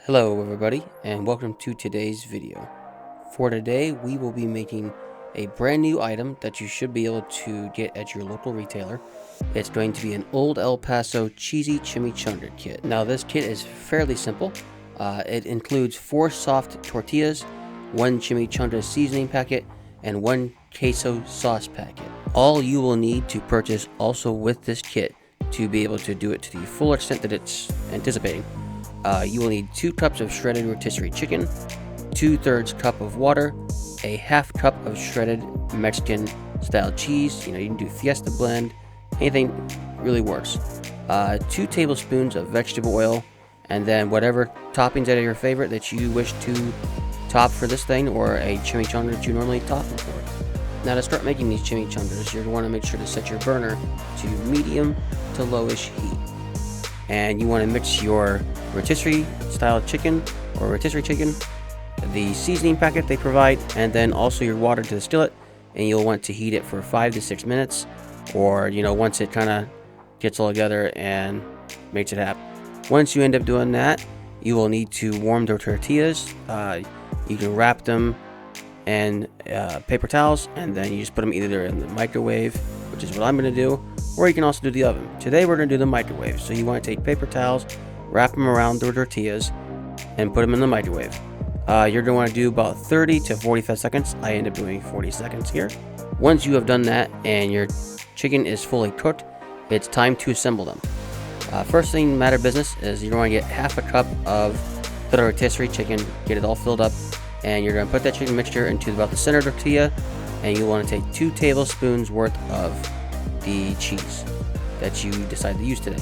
Hello everybody, and welcome to today's video. For today, we will be making a brand new item that you should be able to get at your local retailer. It's going to be an Old El Paso cheesy chimichanga kit. Now this kit is fairly simple. It includes 4 soft tortillas, 1 chimichanga seasoning packet, and 1 queso sauce packet. All you will need to purchase also with this kit to be able to do it to the full extent that it's anticipating. You will need 2 cups of shredded rotisserie chicken, 2/3 cup of water, a ½ cup of shredded Mexican style cheese. You can do Fiesta blend, anything really works. 2 tablespoons of vegetable oil, and then whatever toppings that are your favorite that you wish to top for this thing, or a chimichanga that you normally top them for. Now to start making these chimichangas, you're going to want to make sure to set your burner to medium to lowish heat. And you want to mix your rotisserie style chicken or rotisserie chicken, the seasoning packet they provide, and then also your water to the skillet, and you'll want to heat it for 5 to 6 minutes, or once it kind of gets all together and makes it happen. Once you end up doing that, you will need to warm the tortillas. You can wrap them in paper towels, and then you just put them either in the microwave, which is what I'm going to do, or you can also do the oven. Today we're going to do the microwave, so you want to take paper towels, wrap them around the tortillas, and put them in the microwave. You're going to want to do about 30 to 45 seconds. I end up doing 40 seconds here. Once you have done that and your chicken is fully cooked, it's time to assemble them. First thing matter of business is you're going to get ½ a cup of the rotisserie chicken, get it all filled up, and you're going to put that chicken mixture into about the center tortilla, and you want to take 2 tablespoons worth of the cheese that you decide to use today.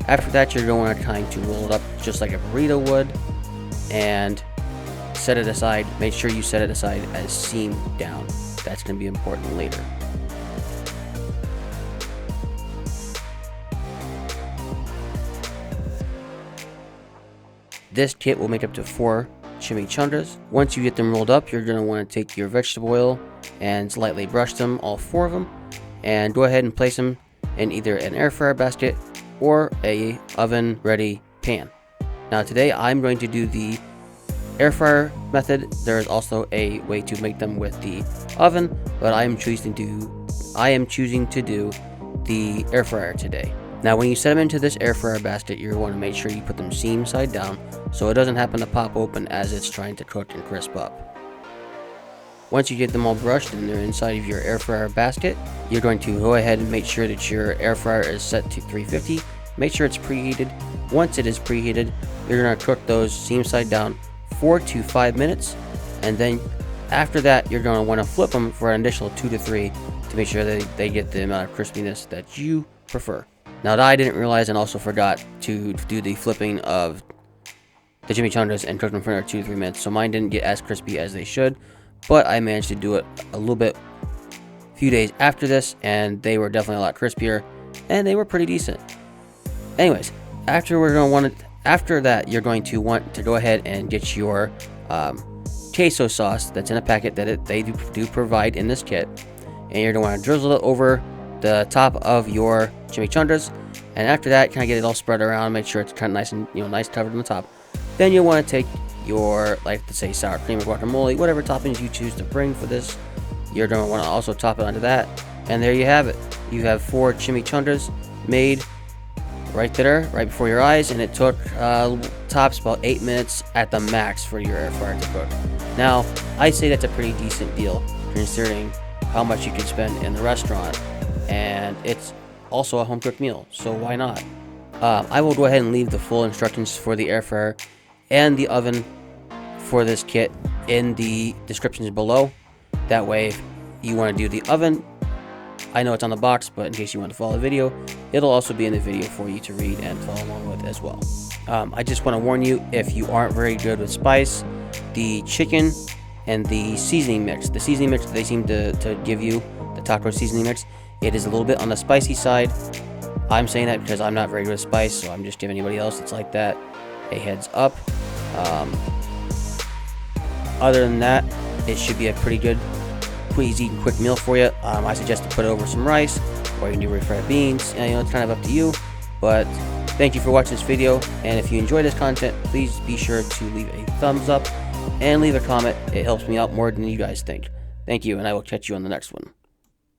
After that, you're going to kind to roll it up just like a burrito would, and set it aside. Make sure you set it aside as seam down. That's going to be important later. This kit will make up to 4 chimichangas. Once you get them rolled up, you're going to want to take your vegetable oil and slightly brush them, all 4 of them, and go ahead and place them in either an air fryer basket or a oven ready pan. Now today I'm going to do the air fryer method. There is also a way to make them with the oven, but I am choosing to do the air fryer today. Now when you set them into this air fryer basket, you want to make sure you put them seam side down so it doesn't happen to pop open as it's trying to cook and crisp up. Once you get them all brushed and they're inside of your air fryer basket, you're going to go ahead and make sure that your air fryer is set to 350. Make sure it's preheated. Once it is preheated, you're going to cook those seam side down 4 to 5 minutes, and then after that you're going to want to flip them for an additional 2 to 3 to make sure that they get the amount of crispiness that you prefer. Now I didn't realize and also forgot to do the flipping of the chimichangas and cook them for another 2 to 3 minutes, so mine didn't get as crispy as they should. But I managed to do it a little bit, a few days after this, and they were definitely a lot crispier, and they were pretty decent. Anyways, after that, you're going to want to go ahead and get your queso sauce that's in a packet that they do provide in this kit, and you're going to want to drizzle it over the top of your chimichangas, and after that, kind of get it all spread around, make sure it's kind of nice and nice covered on the top. Then you'll want to take your, like, let's say sour cream or guacamole, whatever toppings you choose to bring for this, you're going to want to also top it onto that, and there you have it. You have 4 chimichangas made right there, right before your eyes, and it took tops about 8 minutes at the max for your air fryer to cook. Now, I say that's a pretty decent deal considering how much you can spend in the restaurant, and it's also a home cooked meal, so why not? I will go ahead and leave the full instructions for the air fryer and the oven for this kit in the descriptions below. That way, if you want to do the oven, I know it's on the box, but in case you want to follow the video, it'll also be in the video for you to read and follow along with as well. I just want to warn you, if you aren't very good with spice, the chicken and the seasoning mix that they seem to give you, the taco seasoning mix, it is a little bit on the spicy side. I'm saying that because I'm not very good with spice, so I'm just giving anybody else that's like that a heads up. Other than that, it should be a pretty good, easy and quick meal for you. I suggest to put it over some rice, or you can do refried beans. You know, it's kind of up to you. But thank you for watching this video, and if you enjoy this content, please be sure to leave a thumbs up and leave a comment. It helps me out more than you guys think. Thank you, and I will catch you on the next one.